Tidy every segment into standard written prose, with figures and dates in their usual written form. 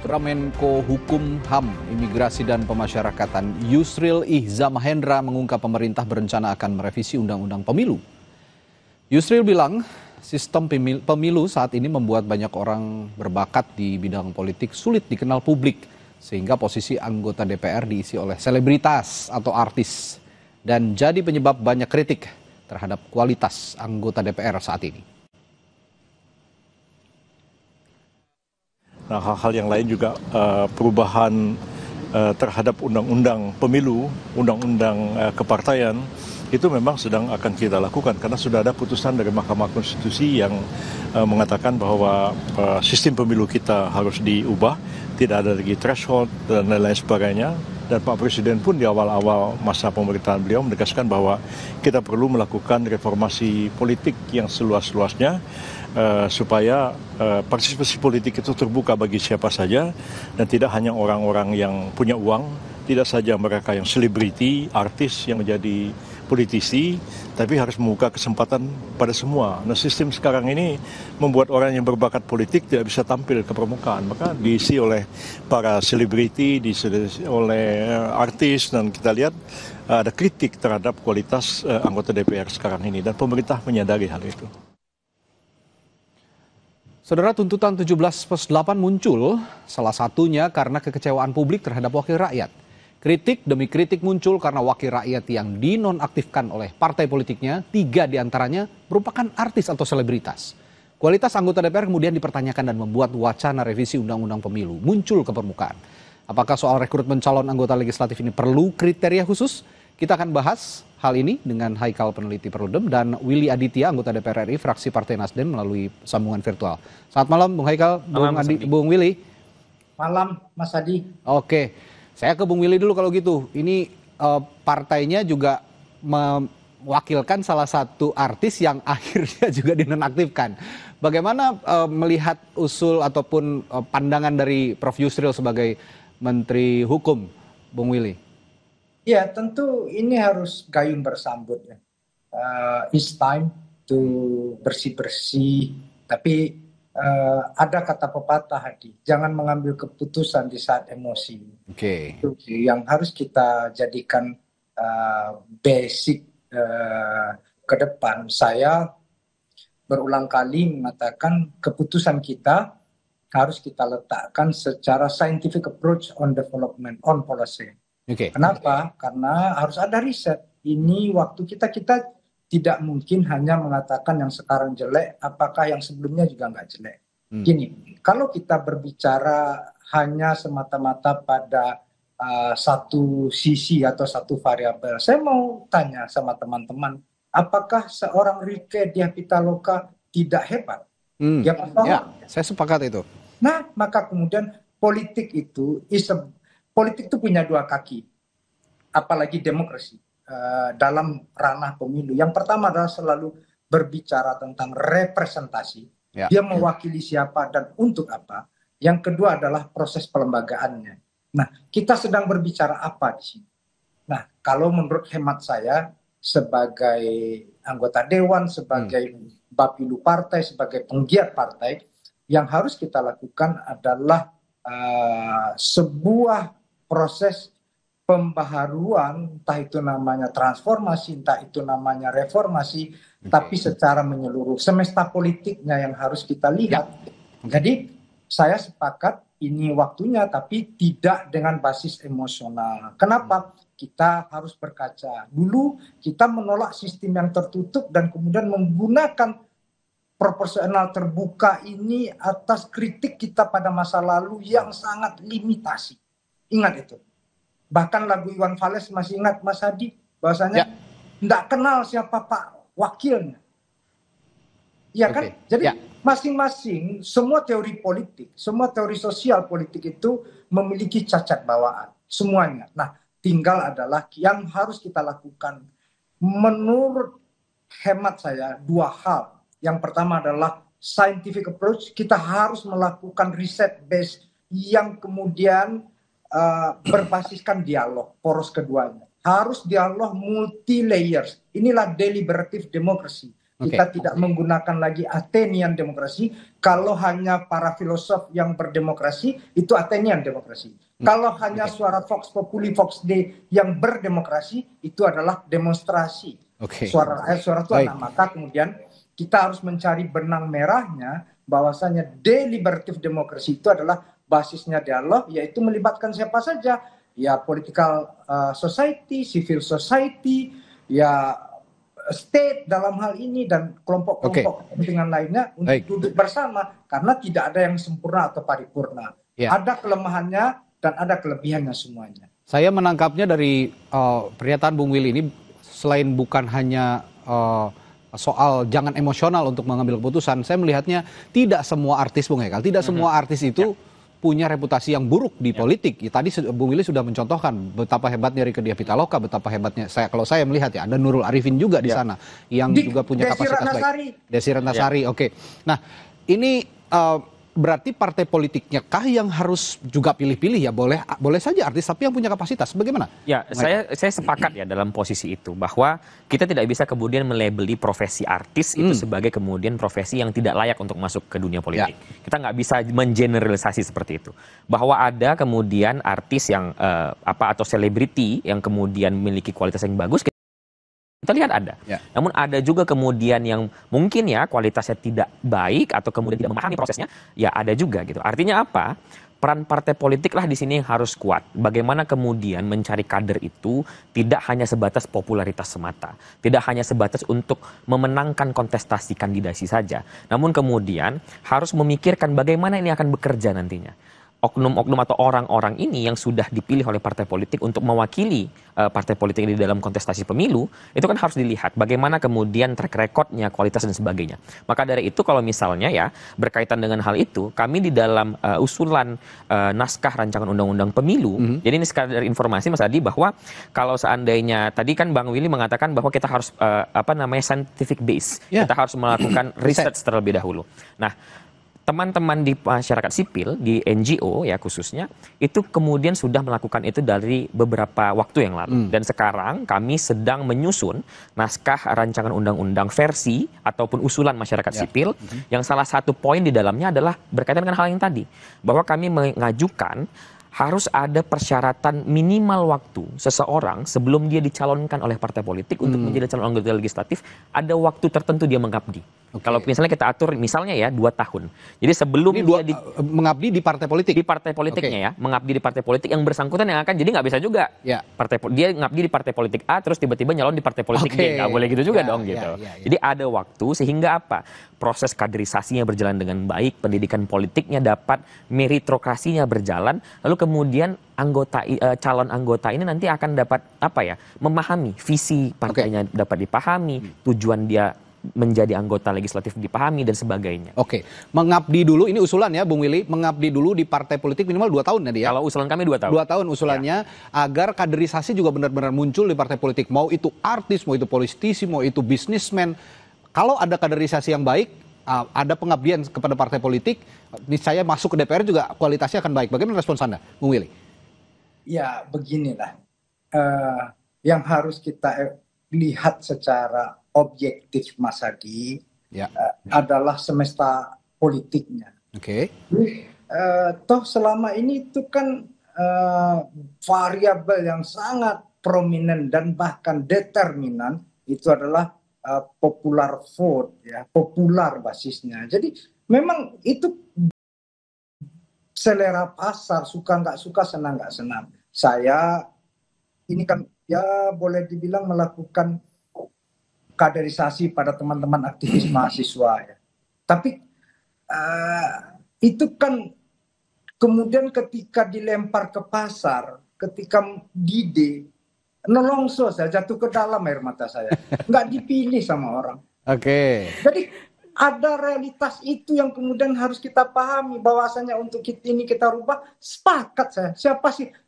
Putra Menko Hukum HAM, Imigrasi dan Pemasyarakatan Yusril Ihza Mahendra mengungkap pemerintah berencana akan merevisi Undang-Undang Pemilu. Yusril bilang sistem pemilu saat ini membuat banyak orang berbakat di bidang politik sulit dikenal publik, sehingga posisi anggota DPR diisi oleh selebritas atau artis, dan jadi penyebab banyak kritik terhadap kualitas anggota DPR saat ini. Nah, hal-hal yang lain juga perubahan terhadap undang-undang pemilu, undang-undang kepartaian, itu memang sedang akan kita lakukan karena sudah ada putusan dari Mahkamah Konstitusi yang mengatakan bahwa sistem pemilu kita harus diubah, tidak ada lagi threshold dan lain-lain sebagainya. Dan Pak Presiden pun di awal-awal masa pemerintahan beliau menegaskan bahwa kita perlu melakukan reformasi politik yang seluas-luasnya supaya partisipasi politik itu terbuka bagi siapa saja dan tidak hanya orang-orang yang punya uang, tidak saja mereka yang selebriti, artis yang menjadi politisi, tapi harus membuka kesempatan pada semua. Nah, sistem sekarang ini membuat orang yang berbakat politik tidak bisa tampil ke permukaan, maka diisi oleh para selebriti, diisi oleh artis, dan kita lihat ada kritik terhadap kualitas anggota DPR sekarang ini, dan pemerintah menyadari hal itu. Saudara, tuntutan 17+8 muncul, salah satunya karena kekecewaan publik terhadap wakil rakyat. Kritik demi kritik muncul karena wakil rakyat yang dinonaktifkan oleh partai politiknya, 3 diantaranya merupakan artis atau selebritas. Kualitas anggota DPR kemudian dipertanyakan dan membuat wacana revisi Undang-Undang Pemilu muncul ke permukaan. Apakah soal rekrutmen calon anggota legislatif ini perlu kriteria khusus? Kita akan bahas hal ini dengan Haikal, peneliti Perludem, dan Willy Aditya, anggota DPR RI, fraksi Partai Nasdem, melalui sambungan virtual. Selamat malam, Bung Haikal, Bung Willy. Malam, Mas Adi. Oke, saya ke Bung Willy dulu kalau gitu. Ini partainya juga mewakilkan salah satu artis yang akhirnya juga dinonaktifkan. Bagaimana melihat usul ataupun pandangan dari Prof. Yusril sebagai Menteri Hukum, Bung Willy? Ya, tentu ini harus gayung bersambut ya. It's time to bersih-bersih, tapi ada kata pepatah, Hadi, jangan mengambil keputusan di saat emosi. Oke. Itu yang harus kita jadikan basic ke depan. Saya berulang kali mengatakan keputusan kita harus kita letakkan secara scientific approach on development, on policy. Oke. Kenapa? Karena harus ada riset. Ini waktu kita tidak mungkin hanya mengatakan yang sekarang jelek, apakah yang sebelumnya juga nggak jelek. Gini, kalau kita berbicara hanya semata-mata pada satu sisi atau satu variabel, saya mau tanya sama teman-teman, apakah seorang Rieke Diah Pitaloka tidak hebat? Ya, saya sepakat itu. Nah, maka kemudian politik itu punya 2 kaki, apalagi demokrasi dalam ranah pemilu. Yang pertama adalah selalu berbicara tentang representasi, dia mewakili siapa dan untuk apa. Yang kedua adalah proses pelembagaannya. Nah, kita sedang berbicara apa di sini? Nah, kalau menurut hemat saya sebagai anggota dewan, sebagai bapilu partai, sebagai penggiat partai, yang harus kita lakukan adalah sebuah proses pembaharuan, entah itu namanya transformasi, entah itu namanya reformasi, tapi secara menyeluruh. Semesta politiknya yang harus kita lihat. Jadi saya sepakat ini waktunya, tapi tidak dengan basis emosional. Kenapa? Kita harus berkaca. Dulu kita menolak sistem yang tertutup dan kemudian menggunakan proporsional terbuka ini atas kritik kita pada masa lalu yang sangat limitasi. Ingat itu. Bahkan lagu Iwan Fals, masih ingat Mas Hadi, bahwasanya tidak kenal siapa Pak wakilnya. Iya kan? Jadi masing-masing, semua teori politik, semua teori sosial politik itu memiliki cacat bawaan. Semuanya. Nah, tinggal adalah yang harus kita lakukan. Menurut hemat saya, 2 hal. Yang pertama adalah scientific approach. Kita harus melakukan riset base yang kemudian berbasiskan dialog, poros keduanya. Harus dialog multi layers. Inilah deliberative democracy. Kita tidak menggunakan lagi Athenian demokrasi. Kalau hanya para filosof yang berdemokrasi, itu Athenian demokrasi. Kalau hanya suara Vox Populi, Vox Dei yang berdemokrasi, itu adalah demonstrasi. Suara rakyat, suara Tuhan. Nah, maka kemudian kita harus mencari benang merahnya, bahwasanya deliberative demokrasi itu adalah basisnya dialog, yaitu melibatkan siapa saja, ya political society, civil society, ya state dalam hal ini, dan kelompok-kelompok kepentingan lainnya untuk duduk bersama, karena tidak ada yang sempurna atau paripurna. Ada kelemahannya dan ada kelebihannya semuanya. Saya menangkapnya dari pernyataan Bung Willy ini, selain bukan hanya soal jangan emosional untuk mengambil keputusan, saya melihatnya tidak semua artis, Bung Hekal, tidak semua artis itu punya reputasi yang buruk di politik. Tadi Bung Willy sudah mencontohkan betapa hebatnya Rieke Diah Pitaloka, betapa hebatnya kalau saya melihat ya, ada Nurul Arifin juga di sana yang juga punya kapasitas baik. Desi Ratnasari, oke. Nah, ini berarti partai politiknya kah yang harus juga pilih-pilih ya? Boleh saja artis, tapi yang punya kapasitas. Bagaimana? Ya, saya sepakat ya dalam posisi itu, bahwa kita tidak bisa kemudian melabeli profesi artis itu sebagai kemudian profesi yang tidak layak untuk masuk ke dunia politik. Kita nggak bisa mengeneralisasi seperti itu. Bahwa ada kemudian artis yang atau selebriti yang kemudian memiliki kualitas yang bagus, kita lihat ada. Namun ada juga kemudian yang mungkin ya kualitasnya tidak baik atau kemudian tidak memahami prosesnya, ya ada juga gitu. Artinya apa? Peran partai politik lah di sini yang harus kuat. Bagaimana kemudian mencari kader itu tidak hanya sebatas popularitas semata, tidak hanya sebatas untuk memenangkan kontestasi kandidasi saja, namun kemudian harus memikirkan bagaimana ini akan bekerja nantinya. Oknum-oknum atau orang-orang ini yang sudah dipilih oleh partai politik untuk mewakili partai politik di dalam kontestasi pemilu, itu kan harus dilihat bagaimana kemudian track recordnya, kualitas dan sebagainya. Maka dari itu kalau misalnya ya berkaitan dengan hal itu, kami di dalam usulan naskah rancangan undang-undang pemilu, jadi ini sekadar informasi Mas Adi, bahwa kalau seandainya tadi kan Bang Willy mengatakan bahwa kita harus scientific base, kita harus melakukan research terlebih dahulu. Nah, teman-teman di masyarakat sipil, di NGO ya khususnya, itu kemudian sudah melakukan itu dari beberapa waktu yang lalu. Dan sekarang kami sedang menyusun naskah rancangan undang-undang versi ataupun usulan masyarakat sipil, yang salah satu poin di dalamnya adalah berkaitan dengan hal yang tadi. Bahwa kami mengajukan harus ada persyaratan minimal waktu seseorang sebelum dia dicalonkan oleh partai politik untuk menjadi calon anggota legislatif, ada waktu tertentu dia mengabdi. Kalau misalnya kita atur misalnya ya 2 tahun. Jadi sebelum dia mengabdi di partai politik. Di partai politiknya ya, mengabdi di partai politik yang bersangkutan yang akan, jadi nggak bisa juga. Dia ngabdi di partai politik A terus tiba-tiba nyalon di partai politik B, nggak boleh gitu juga dong gitu. Jadi ada waktu sehingga apa? Proses kaderisasinya berjalan dengan baik, pendidikan politiknya dapat, meritokrasinya berjalan, lalu kemudian calon anggota ini nanti akan dapat memahami visi partainya, dapat dipahami, tujuan dia menjadi anggota legislatif dipahami dan sebagainya. Mengabdi dulu, ini usulan ya Bung Willy, mengabdi dulu di partai politik minimal 2 tahun tadi ya. Kalau usulan kami 2 tahun. 2 tahun usulannya, agar kaderisasi juga benar-benar muncul di partai politik. Mau itu artis, mau itu politisi, mau itu bisnismen. Kalau ada kaderisasi yang baik, ada pengabdian kepada partai politik, niscaya masuk ke DPR juga kualitasnya akan baik. Bagaimana respons Anda, Bung Willy? Ya beginilah, yang harus kita lihat secara objektif Mas Adi adalah semesta politiknya. Toh selama ini itu kan variabel yang sangat prominent dan bahkan determinan itu adalah popular vote, ya, popular basisnya. Jadi memang itu selera pasar, suka nggak suka, senang nggak senang. Saya ini kan ya boleh dibilang melakukan kaderisasi pada teman-teman aktivis mahasiswa ya. Tapi itu kan kemudian ketika dilempar ke pasar, ketika dide, nolongso saya jatuh ke dalam air mata saya. Nggak dipilih sama orang. Jadi ada realitas itu yang kemudian harus kita pahami, bahwasanya untuk ini kita rubah. Sepakat saya.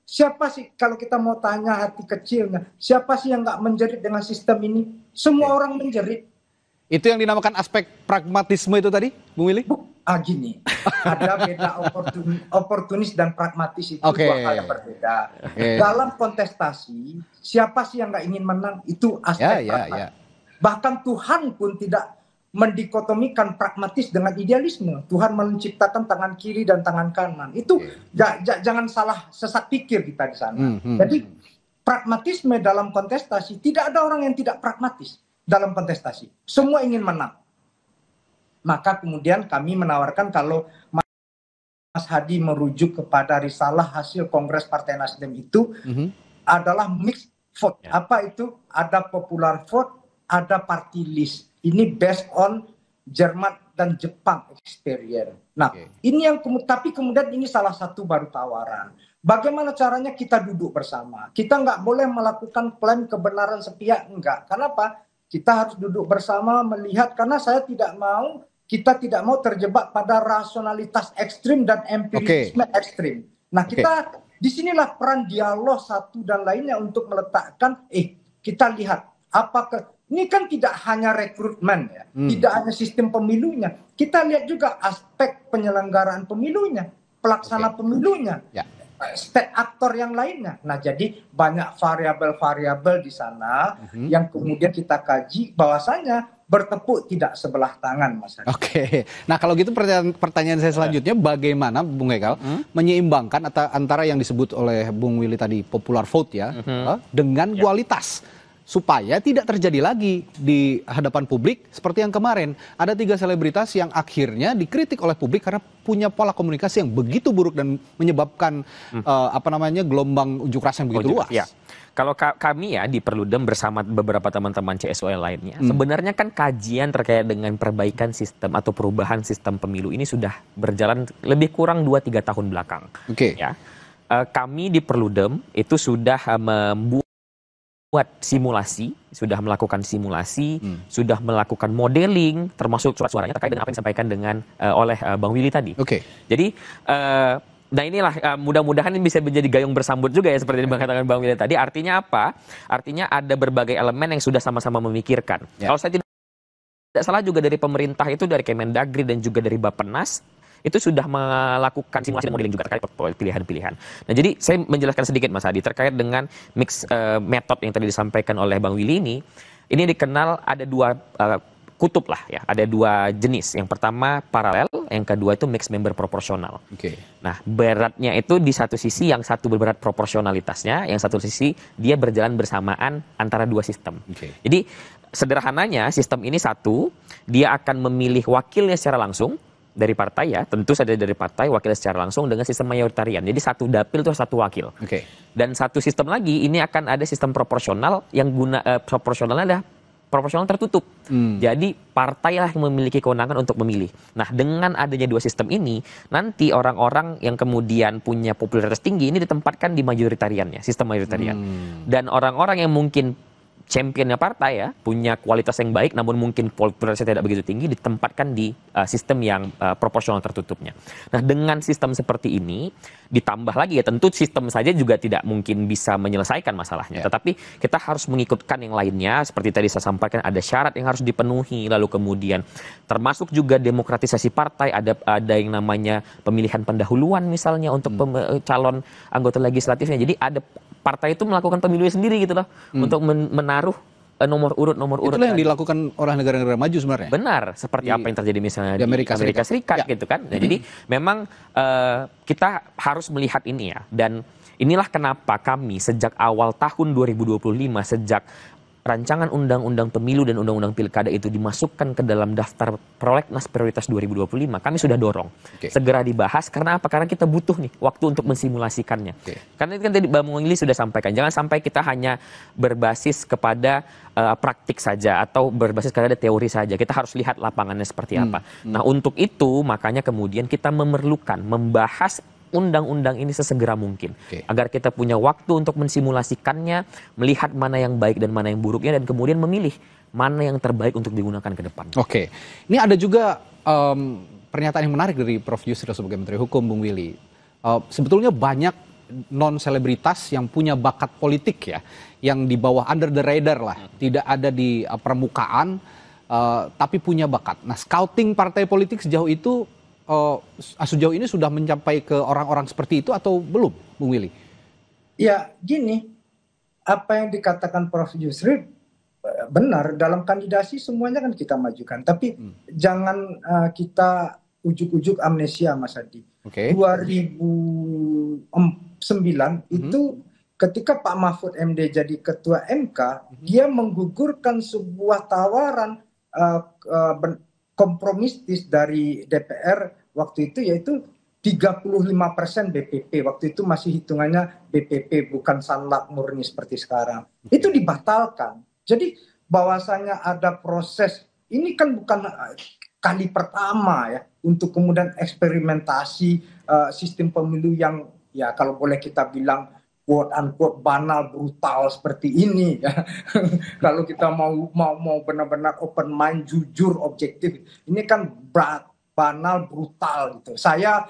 Siapa sih kalau kita mau tanya hati kecilnya, siapa sih yang nggak menjerit dengan sistem ini? Semua orang menjerit. Itu yang dinamakan aspek pragmatisme itu tadi, Bung Willy? Gini, ada beda oportunis dan pragmatis, itu dua hal yang berbeda. Dalam kontestasi, siapa sih yang nggak ingin menang? Itu aspek pragmatis. Bahkan Tuhan pun tidak mendikotomikan pragmatis dengan idealisme. Tuhan menciptakan tangan kiri dan tangan kanan. Itu jangan salah sesat pikir kita di sana. Jadi pragmatisme dalam kontestasi, tidak ada orang yang tidak pragmatis dalam kontestasi. Semua ingin menang. Maka kemudian kami menawarkan kalau Mas Hadi merujuk kepada risalah hasil Kongres Partai Nasdem itu adalah mixed vote. Apa itu? Ada popular vote, ada party list. Ini based on Jerman dan Jepang experience. Nah, ini yang tapi kemudian ini salah satu baru tawaran. Bagaimana caranya kita duduk bersama? Kita nggak boleh melakukan klaim kebenaran sepihak, enggak. Kenapa? Kita harus duduk bersama melihat, karena kita tidak mau terjebak pada rasionalitas ekstrim dan empirisme ekstrim. Nah, disinilah peran dialog satu dan lainnya untuk meletakkan, kita lihat apakah ini kan tidak hanya rekrutmen ya, tidak hanya sistem pemilunya. Kita lihat juga aspek penyelenggaraan pemilunya, pelaksana pemilunya, state aktor yang lainnya. Nah, jadi banyak variabel-variabel di sana yang kemudian kita kaji, bahwasanya bertepuk tidak sebelah tangan, Mas Hadi. Oke, nah kalau gitu pertanyaan saya selanjutnya, bagaimana Bung Hekal menyeimbangkan antara yang disebut oleh Bung Willy tadi popular vote ya, dengan kualitas, supaya tidak terjadi lagi di hadapan publik seperti yang kemarin. Ada 3 selebritas yang akhirnya dikritik oleh publik karena punya pola komunikasi yang begitu buruk dan menyebabkan gelombang unjuk rasa yang begitu luas. Ya. Kalau kami ya di Perludem bersama beberapa teman-teman CSOL lainnya, sebenarnya kan kajian terkait dengan perbaikan sistem atau perubahan sistem pemilu ini sudah berjalan lebih kurang 2-3 tahun belakang. Ya. Kami di Perludem itu sudah membuat simulasi, sudah melakukan simulasi, sudah melakukan modeling, termasuk surat-suaranya terkait dengan apa yang disampaikan oleh Bang Willy tadi. Jadi, nah inilah mudah-mudahan ini bisa menjadi gayung bersambut juga ya seperti yang dikatakan Bang Willy tadi. Artinya apa? Artinya ada berbagai elemen yang sudah sama-sama memikirkan. Kalau saya tidak salah juga dari pemerintah itu, dari Kemendagri dan juga dari Bappenas, itu sudah melakukan simulasi dan modeling juga terkait pilihan-pilihan. Nah, jadi saya menjelaskan sedikit Mas Hadi terkait dengan mix method yang tadi disampaikan oleh Bang Willy ini dikenal ada 2 kutub lah ya, ada 2 jenis. Yang pertama paralel, yang kedua itu mixed member proporsional. Nah, beratnya itu di satu sisi, yang satu berberat proporsionalitasnya, yang satu sisi dia berjalan bersamaan antara 2 sistem. Jadi sederhananya sistem ini satu, dia akan memilih wakilnya secara langsung dari partai ya, tentu saja dari partai, wakil secara langsung dengan sistem mayoritarian. Jadi satu dapil itu satu wakil. Dan satu sistem lagi, ini akan ada sistem proporsional yang proporsionalnya adalah proporsional tertutup. Jadi partailah yang memiliki kewenangan untuk memilih. Nah, dengan adanya 2 sistem ini, nanti orang-orang yang kemudian punya popularitas tinggi ini ditempatkan di mayoritariannya, sistem mayoritarian. Dan orang-orang yang mungkin championnya partai ya, punya kualitas yang baik namun mungkin popularitasnya tidak begitu tinggi, ditempatkan di sistem yang proporsional tertutupnya. Nah, dengan sistem seperti ini ditambah lagi ya, tentu sistem saja juga tidak mungkin bisa menyelesaikan masalahnya, tetapi kita harus mengikutkan yang lainnya. Seperti tadi saya sampaikan, ada syarat yang harus dipenuhi, lalu kemudian termasuk juga demokratisasi partai, ada yang namanya pemilihan pendahuluan misalnya untuk calon anggota legislatifnya. Jadi ada partai itu melakukan pemilunya sendiri gitu loh, untuk menaruh nomor urut. Itulah yang dilakukan oleh negara-negara maju sebenarnya. Benar, seperti apa yang terjadi misalnya di Amerika Serikat gitu kan. Nah, jadi memang kita harus melihat ini ya, dan inilah kenapa kami sejak awal tahun 2025, sejak rancangan undang-undang pemilu dan undang-undang pilkada itu dimasukkan ke dalam daftar prolegnas prioritas 2025, kami sudah dorong segera dibahas. Karena apa? Karena kita butuh nih waktu untuk mensimulasikannya. Karena itu kan tadi Bang Willy sudah sampaikan, jangan sampai kita hanya berbasis kepada praktik saja atau berbasis kepada teori saja. Kita harus lihat lapangannya seperti apa. Nah, untuk itu makanya kemudian kita memerlukan membahas undang-undang ini sesegera mungkin, agar kita punya waktu untuk mensimulasikannya, melihat mana yang baik dan mana yang buruknya, dan kemudian memilih mana yang terbaik untuk digunakan ke depan. Ini ada juga pernyataan yang menarik dari Prof. Yusril sebagai Menteri Hukum, Bung Willy. Sebetulnya banyak non-selebritas yang punya bakat politik ya, yang di bawah under the radar lah, tidak ada di permukaan, tapi punya bakat. Nah, scouting partai politik sejauh itu, sejauh ini sudah mencapai ke orang-orang seperti itu atau belum, Bung Willy? Ya, gini, apa yang dikatakan Prof. Yusril benar, dalam kandidasi semuanya kan kita majukan, tapi jangan kita ujuk-ujuk amnesia, Mas Adi. Oke. 2009 itu ketika Pak Mahfud MD jadi ketua MK, dia menggugurkan sebuah tawaran kompromistis dari DPR waktu itu, yaitu 35% BPP. Waktu itu masih hitungannya BPP, bukan sanlak murni seperti sekarang. Itu dibatalkan. Jadi bahwasanya ada proses, ini kan bukan kali pertama ya untuk kemudian eksperimentasi sistem pemilu yang ya kalau boleh kita bilang quote unquote banal, brutal seperti ini ya. Kalau kita mau benar-benar open mind, jujur, objektif, ini kan berat, banal, brutal gitu. Saya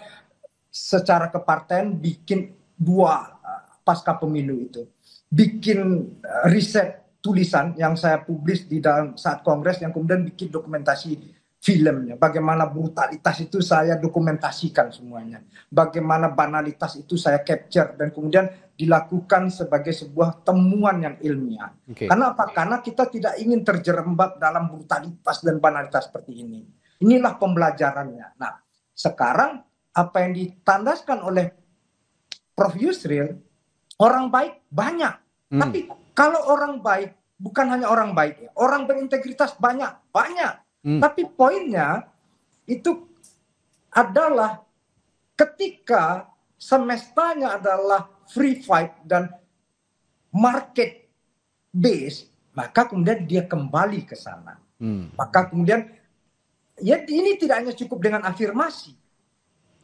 secara kepartaian bikin 2 pasca pemilu itu, bikin riset tulisan yang saya publis di dalam saat kongres, yang kemudian bikin dokumentasi filmnya. Bagaimana brutalitas itu saya dokumentasikan semuanya. Bagaimana banalitas itu saya capture dan kemudian dilakukan sebagai sebuah temuan yang ilmiah. Karena apa? Karena kita tidak ingin terjerembab dalam brutalitas dan banalitas seperti ini. Inilah pembelajarannya. Nah, sekarang apa yang ditandaskan oleh Prof. Yusril, orang baik banyak. Tapi kalau orang baik, bukan hanya orang baik, ya, orang berintegritas banyak. Tapi poinnya itu adalah ketika semestanya adalah free fight dan market base, maka kemudian dia kembali ke sana. Maka kemudian ya ini tidak hanya cukup dengan afirmasi.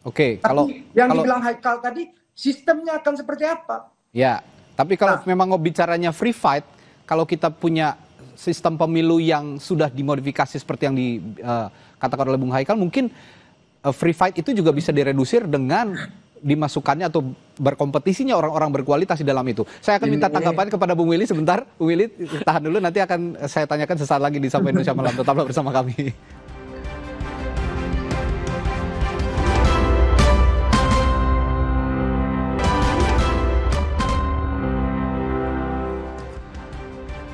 Oke, Tapi kalau dibilang Haikal tadi, sistemnya akan seperti apa? Ya, tapi kalau memang bicaranya free fight, kalau kita punya sistem pemilu yang sudah dimodifikasi seperti yang dikatakan oleh Bung Haikal, mungkin free fight itu juga bisa diredusir dengan dimasukkannya atau berkompetisinya orang-orang berkualitas di dalam itu. Saya akan minta tanggapan kepada Bung Willy sebentar. Bung Willy, tahan dulu, nanti akan saya tanyakan sesaat lagi di Sapa Indonesia Malam. Tetaplah bersama kami.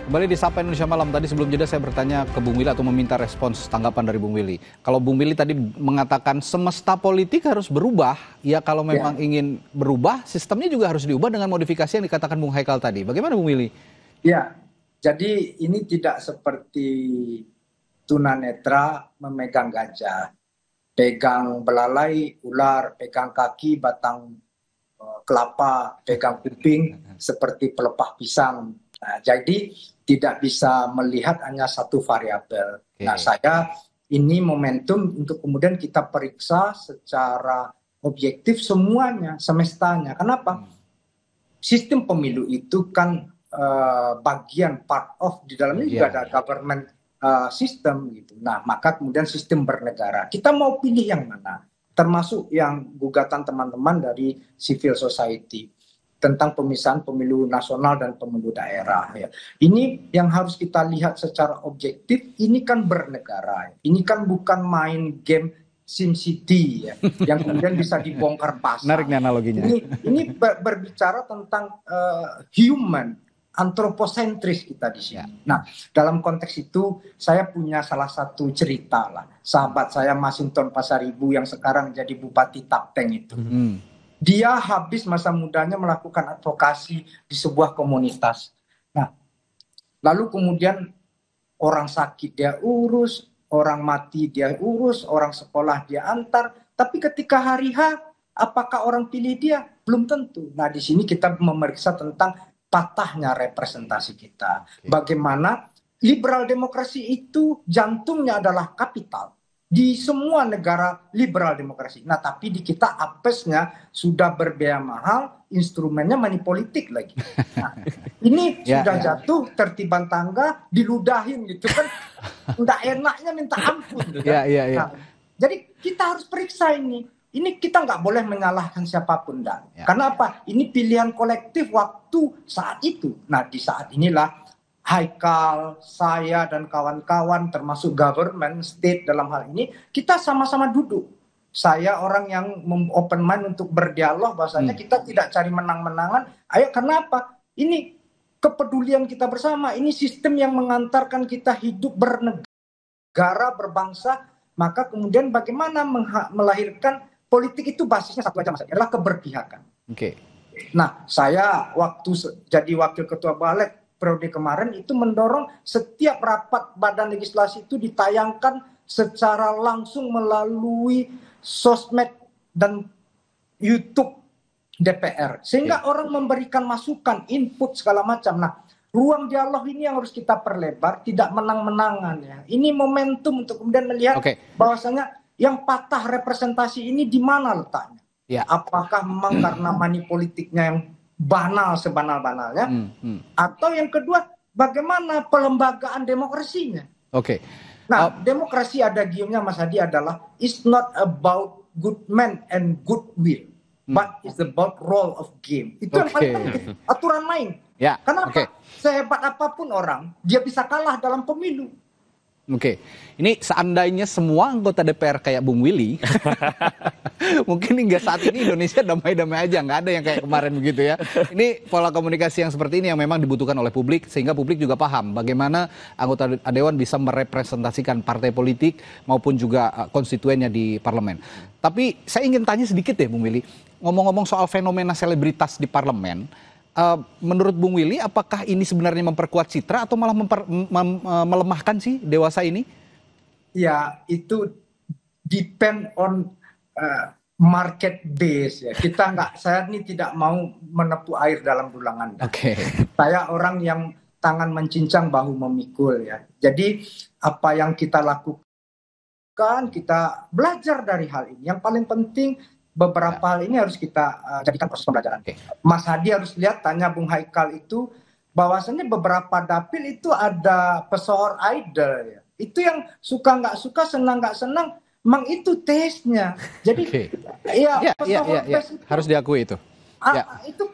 Kembali di Sapa Indonesia Malam. Tadi sebelum jeda saya bertanya ke Bung Willy atau meminta respons tanggapan dari Bung Willy. Kalau Bung Willy tadi mengatakan semesta politik harus berubah, ya kalau memang ingin berubah, sistemnya juga harus diubah dengan modifikasi yang dikatakan Bung Haikal tadi. Bagaimana Bung Willy? Ya, jadi ini tidak seperti tunanetra memegang gajah, pegang belalai, ular, pegang kaki, batang kelapa, pegang kuping, seperti pelepah pisang. Nah, jadi tidak bisa melihat hanya satu variabel. Nah, saya ini momentum untuk kemudian kita periksa secara objektif semuanya, semestanya. Kenapa? Sistem pemilu itu kan bagian part of, di dalamnya juga ada government system gitu. Nah, maka kemudian sistem bernegara. Kita mau pilih yang mana? Termasuk yang gugatan teman-teman dari civil society tentang pemisahan pemilu nasional dan pemilu daerah. Ya. Ini yang harus kita lihat secara objektif, ini kan bernegara. Ini kan bukan main game SimCity ya, yang kemudian bisa dibongkar pasang. Menarik nih analoginya. Ini berbicara tentang human, antroposentris kita di sini. Nah, dalam konteks itu saya punya salah satu cerita lah. Sahabat saya Masinton Pasaribu yang sekarang jadi Bupati Tapteng itu. Dia habis masa mudanya melakukan advokasi di sebuah komunitas. Nah, lalu kemudian orang sakit dia urus, orang mati dia urus, orang sekolah dia antar. Tapi ketika hari H, apakah orang pilih dia? Belum tentu. Nah, di sini kita memeriksa tentang patahnya representasi kita. Bagaimana liberal demokrasi itu jantungnya adalah kapital. Di semua negara liberal demokrasi. Nah, tapi di kita apesnya sudah berbiaya mahal, instrumennya money politik lagi. Nah, ini sudah jatuh tertiban tangga, diludahin gitu kan. Nggak enaknya minta ampun. Gitu kan? Nah, jadi kita harus periksa ini. Ini kita nggak boleh menyalahkan siapapun. Karena apa? Ini pilihan kolektif waktu saat itu. Nah, di saat inilah Haikal, saya dan kawan-kawan termasuk government, state dalam hal ini, kita sama-sama duduk. Saya orang yang open mind untuk berdialog, bahasanya kita tidak cari menang-menangan. Ayo, kenapa? Ini kepedulian kita bersama. Ini sistem yang mengantarkan kita hidup bernegara, berbangsa. Maka kemudian bagaimana melahirkan politik itu basisnya satu aja Mas Adi, adalah keberpihakan. Oke. Nah, saya waktu jadi wakil ketua balik periode kemarin itu mendorong setiap rapat badan legislasi itu ditayangkan secara langsung melalui sosmed dan YouTube DPR. Sehingga orang memberikan masukan, input segala macam. Nah, ruang dialog ini yang harus kita perlebar, tidak menang-menangan ya. Ini momentum untuk kemudian melihat bahwasanya yang patah representasi ini di mana letaknya. Ya. Apakah memang karena money politiknya yang banal sebanal-banalnya, atau yang kedua bagaimana pelembagaan demokrasinya. Nah, demokrasi ada giumnya Mas Hadi adalah it's not about good man and good will, but it's about role of game. Itu yang paling penting, aturan main. Ya. Kenapa? Sehebat apapun orang, dia bisa kalah dalam pemilu. Ini seandainya semua anggota DPR kayak Bung Willy, mungkin hingga saat ini Indonesia damai-damai aja, nggak ada yang kayak kemarin begitu ya. Ini pola komunikasi yang seperti ini yang memang dibutuhkan oleh publik, sehingga publik juga paham bagaimana anggota Dewan bisa merepresentasikan partai politik maupun juga konstituennya di parlemen. Tapi saya ingin tanya sedikit deh Bung Willy, ngomong-ngomong soal fenomena selebritas di parlemen, menurut Bung Willy, apakah ini sebenarnya memperkuat citra atau malah melemahkan sih Dewasa ini? Ya, itu depend on market base ya. Saya ini tidak mau menepu air dalam dulangan. Saya orang yang tangan mencincang bahu memikul ya. Jadi apa yang kita lakukan, kita belajar dari hal ini. Yang paling penting beberapa hal ini harus kita jadikan proses pembelajaran. Mas Hadi harus lihat, tanya Bung Haikal itu, bahwasannya beberapa dapil itu ada pesohor idol ya. Itu yang suka nggak suka, senang nggak senang, memang itu taste-nya. Jadi pesohor itu, harus diakui itu. Itu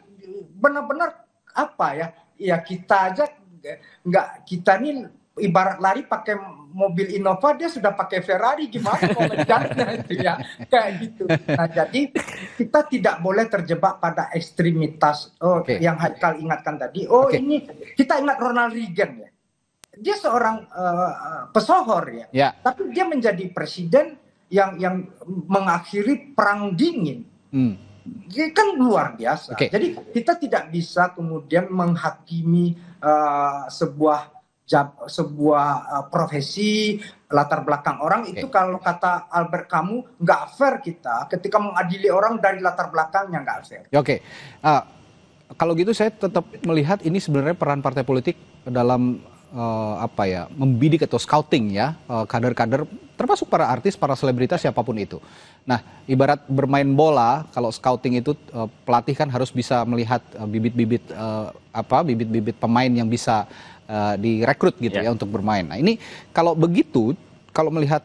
benar-benar apa ya? Ya kita aja kita nih ibarat lari pakai mobil Innova, dia sudah pakai Ferrari, gimana komentarnya itu ya, kayak gitu. Nah, jadi kita tidak boleh terjebak pada ekstremitas yang Haikal ingatkan tadi. Ini kita ingat Ronald Reagan ya, dia seorang pesohor ya, tapi dia menjadi presiden yang mengakhiri perang dingin. Dia kan luar biasa. Jadi kita tidak bisa kemudian menghakimi sebuah profesi, latar belakang orang itu. Kalau kata Albert Camus, nggak fair kita ketika mengadili orang dari latar belakangnya, nggak fair. Kalau gitu saya tetap melihat ini sebenarnya peran partai politik dalam membidik atau scouting ya kader-kader, termasuk para artis, para selebritas, siapapun itu. Nah, ibarat bermain bola, kalau scouting itu pelatih kan harus bisa melihat bibit-bibit pemain yang bisa direkrut gitu ya untuk bermain. Nah, ini kalau begitu, kalau melihat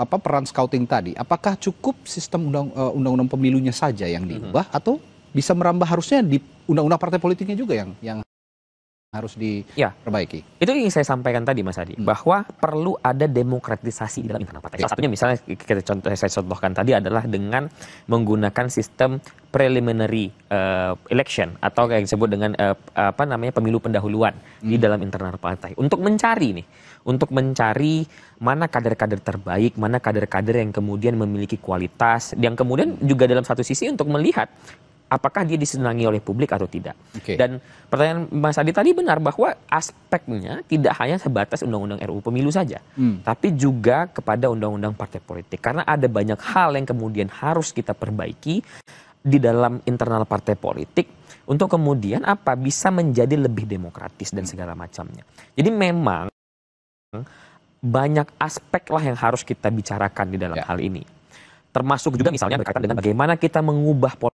peran scouting tadi, apakah cukup sistem undang-undang pemilunya saja yang diubah atau bisa merambah harusnya di undang-undang partai politiknya juga yang harus diperbaiki? Itu yang saya sampaikan tadi Mas Adi, bahwa perlu ada demokratisasi di dalam internal partai. Salah satunya misalnya saya contohkan tadi adalah dengan menggunakan sistem preliminary election atau yang disebut dengan pemilu pendahuluan di dalam internal partai untuk mencari mana kader-kader terbaik, mana kader-kader yang kemudian memiliki kualitas, yang kemudian juga dalam satu sisi untuk melihat apakah dia disenangi oleh publik atau tidak. Dan pertanyaan Mas Adi tadi benar bahwa aspeknya tidak hanya sebatas undang-undang RUU Pemilu saja, tapi juga kepada undang-undang partai politik. Karena ada banyak hal yang kemudian harus kita perbaiki di dalam internal partai politik untuk kemudian bisa menjadi lebih demokratis dan segala macamnya. Jadi memang banyak aspek lah yang harus kita bicarakan di dalam hal ini. Termasuk juga misalnya berkaitan dengan bagaimana kita mengubah pola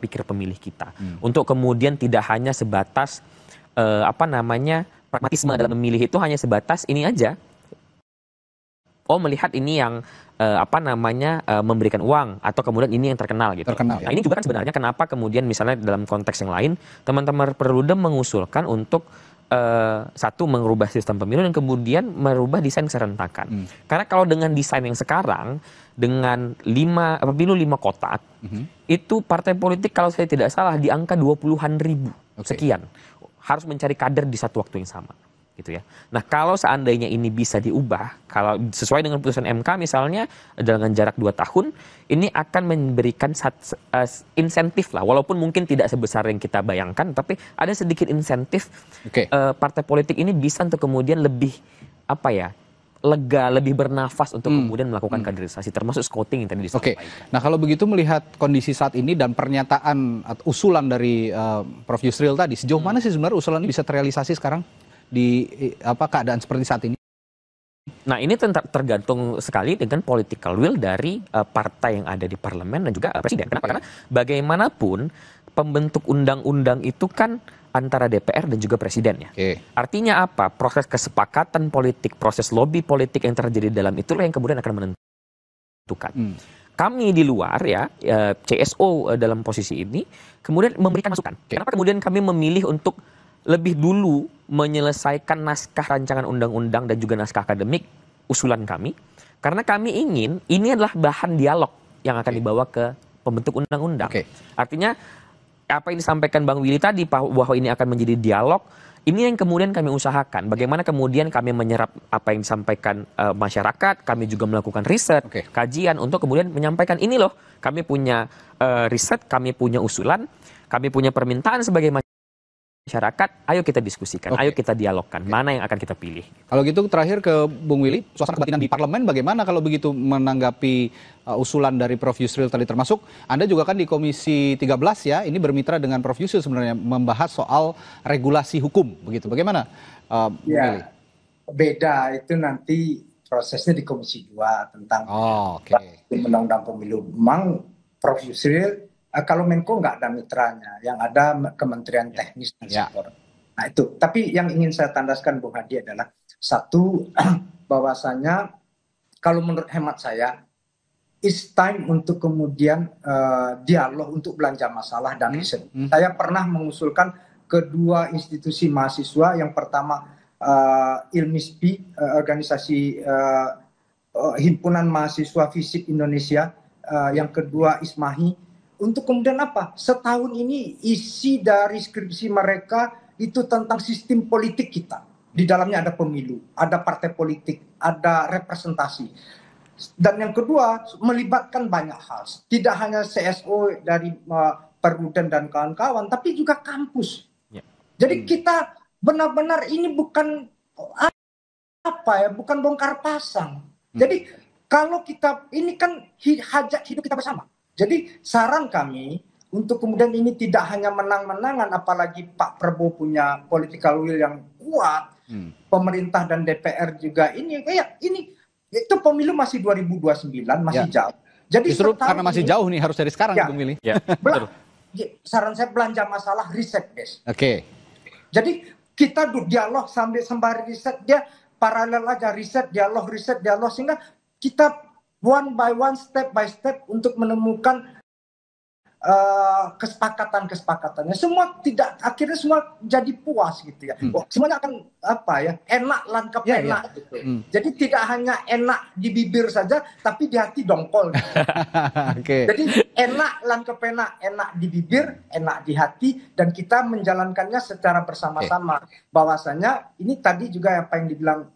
pikir pemilih kita untuk kemudian tidak hanya sebatas pragmatisme dalam memilih itu hanya sebatas ini aja. Melihat ini yang memberikan uang atau kemudian ini yang terkenal gitu. Nah, ini juga kan sebenarnya kenapa kemudian misalnya dalam konteks yang lain teman-teman Perludem mengusulkan untuk satu merubah sistem pemilu dan kemudian merubah desain keserentakan. Karena kalau dengan desain yang sekarang dengan pemilu 5 kotak itu partai politik kalau saya tidak salah di angka 20-an ribu sekian. harus mencari kader di satu waktu yang sama. Gitu ya. Nah, kalau seandainya ini bisa diubah, kalau sesuai dengan putusan MK misalnya dengan jarak 2 tahun, ini akan memberikan insentif lah, walaupun mungkin tidak sebesar yang kita bayangkan, tapi ada sedikit insentif partai politik ini bisa untuk kemudian lebih lega, lebih bernafas untuk kemudian melakukan kaderisasi, termasuk scouting yang tadi disampaikan. Nah, kalau begitu melihat kondisi saat ini dan pernyataan usulan dari Prof. Yusril tadi, sejauh mana sih sebenarnya usulan ini bisa terrealisasi sekarang di keadaan seperti saat ini? Nah, ini tergantung sekali dengan political will dari partai yang ada di parlemen dan juga presiden. Kenapa? Karena bagaimanapun pembentuk undang-undang itu kan antara DPR dan juga presiden ya. Artinya apa? Proses kesepakatan politik, proses lobby politik yang terjadi dalam itulah yang kemudian akan menentukan. Kami di luar ya, CSO dalam posisi ini kemudian memberikan masukan. Kenapa kemudian kami memilih untuk lebih dulu menyelesaikan naskah rancangan undang-undang dan juga naskah akademik usulan kami, karena kami ingin ini adalah bahan dialog yang akan dibawa ke pembentuk undang-undang. Artinya apa yang disampaikan Bang Willy tadi bahwa ini akan menjadi dialog, ini yang kemudian kami usahakan. Bagaimana kemudian kami menyerap apa yang disampaikan masyarakat, kami juga melakukan riset, kajian untuk kemudian menyampaikan ini loh, kami punya riset, kami punya usulan, kami punya permintaan sebagai masyarakat, ayo kita diskusikan, ayo kita dialogkan, mana yang akan kita pilih. Kalau gitu terakhir ke Bung Willy, suasana kebatinan di parlemen bagaimana kalau begitu menanggapi usulan dari Prof. Yusril tadi, termasuk Anda juga kan di Komisi 13 ya, ini bermitra dengan Prof. Yusril sebenarnya membahas soal regulasi hukum, begitu. Bagaimana Bung Willy? Beda, itu nanti prosesnya di Komisi 2 tentang undang-undang pemilu. Memang Prof. Yusril kalau Menko nggak ada mitranya, yang ada Kementerian Teknis dan Sektor. Nah itu, tapi yang ingin saya tandaskan Bung Hadi adalah satu, bahwasanya kalau menurut hemat saya, it's time untuk kemudian dialog untuk belanja masalah dan riset. Saya pernah mengusulkan kedua institusi mahasiswa, yang pertama ILMISPI, organisasi Himpunan Mahasiswa Fisik Indonesia, yang kedua ISMAHI, untuk kemudian apa? Setahun ini isi dari skripsi mereka itu tentang sistem politik kita. Di dalamnya ada pemilu, ada partai politik, ada representasi. Dan yang kedua, melibatkan banyak hal. Tidak hanya CSO dari Perludem dan kawan-kawan, tapi juga kampus. Jadi kita benar-benar ini bukan bukan bongkar pasang. Jadi kalau kita, ini kan hajat hidup kita bersama. Jadi saran kami untuk kemudian ini tidak hanya menang-menangan, apalagi Pak Prabowo punya political will yang kuat, pemerintah dan DPR juga ini itu pemilu masih 2029, masih jauh. Jadi justru karena masih jauh nih harus dari sekarang Bung Willy. Saran saya belanja masalah riset, guys. Jadi kita dialog sambil sembari riset, dia paralel aja riset, dialog, sehingga kita one by one, step by step untuk menemukan kesepakatannya. Semua akhirnya semua jadi puas gitu ya. Semuanya akan enak langkap gitu. Jadi tidak hanya enak di bibir saja, tapi di hati dongkol. Gitu. Jadi enak langkap enak di bibir, enak di hati, dan kita menjalankannya secara bersama-sama. Bahwasanya ini tadi juga apa yang dibilang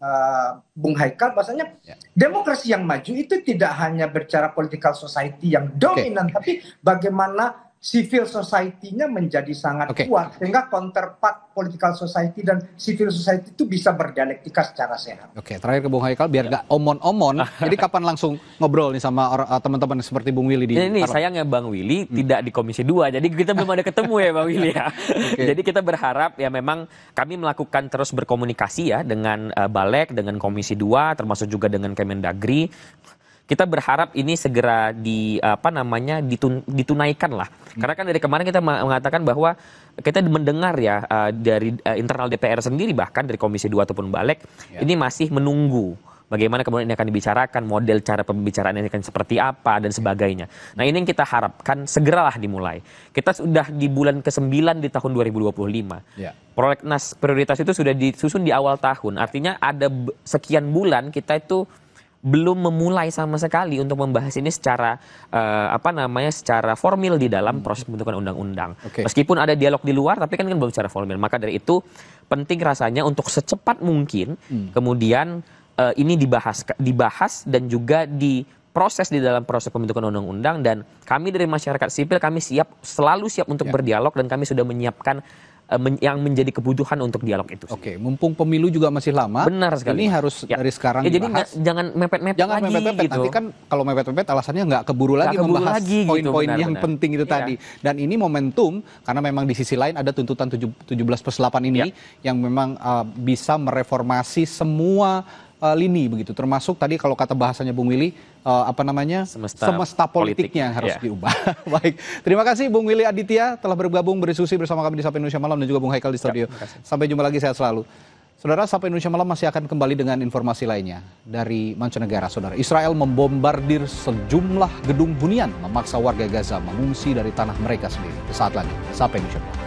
Bung Haikal, bahwasanya demokrasi yang maju itu tidak hanya bicara political society yang dominan, tapi bagaimana civil society-nya menjadi sangat kuat, sehingga counterpart political society dan civil society itu bisa berdialektika secara sehat. Terakhir ke Bung Haikal, biar nggak omon-omon, jadi kapan langsung ngobrol nih sama teman-teman seperti Bung Willy di ini sayangnya Bang Willy tidak di Komisi 2, jadi kita belum ada ketemu ya Bang Willy ya. Jadi kita berharap ya memang kami melakukan terus berkomunikasi ya dengan Balek, dengan Komisi 2, termasuk juga dengan Kemendagri. Kita berharap ini segera ditunaikan lah. Karena kan dari kemarin kita mengatakan bahwa kita mendengar ya dari internal DPR sendiri, bahkan dari Komisi 2 ataupun Balek, ini masih menunggu bagaimana kemudian ini akan dibicarakan, model cara pembicaraan ini akan seperti apa dan sebagainya. Nah ini yang kita harapkan segeralah dimulai. Kita sudah di bulan ke-9 di tahun 2025. Prolegnas prioritas itu sudah disusun di awal tahun. Artinya ada sekian bulan kita itu belum memulai sama sekali untuk membahas ini secara secara formil di dalam proses pembentukan undang-undang. Meskipun ada dialog di luar, tapi kan belum secara formil. Maka dari itu penting rasanya untuk secepat mungkin kemudian ini dibahas dan juga diproses di dalam proses pembentukan undang-undang. Dan kami dari masyarakat sipil kami selalu siap untuk berdialog, dan kami sudah menyiapkan yang menjadi kebutuhan untuk dialog itu. Mumpung pemilu juga masih lama. Benar sekali. Ini harus dari sekarang jadi dibahas. jangan mepet-mepet Jangan lagi. mepet-mepet. Gitu. Nanti kan kalau mepet-mepet alasannya nggak keburu lagi membahas poin-poin yang penting itu tadi. Dan ini momentum karena memang di sisi lain ada tuntutan 17+8 ini yang memang bisa mereformasi semua lini begitu, termasuk tadi kalau kata bahasanya Bung Willy semesta politiknya yang harus diubah. Baik, terima kasih Bung Willy Aditya telah bergabung berdiskusi bersama kami di Sapa Indonesia Malam, dan juga Bung Haikal di studio. Sampai jumpa lagi, sehat selalu. Saudara, Sapa Indonesia Malam masih akan kembali dengan informasi lainnya dari mancanegara. Saudara, Israel membombardir sejumlah gedung hunian, memaksa warga Gaza mengungsi dari tanah mereka sendiri. Sesaat lagi, Sapa Indonesia Malam.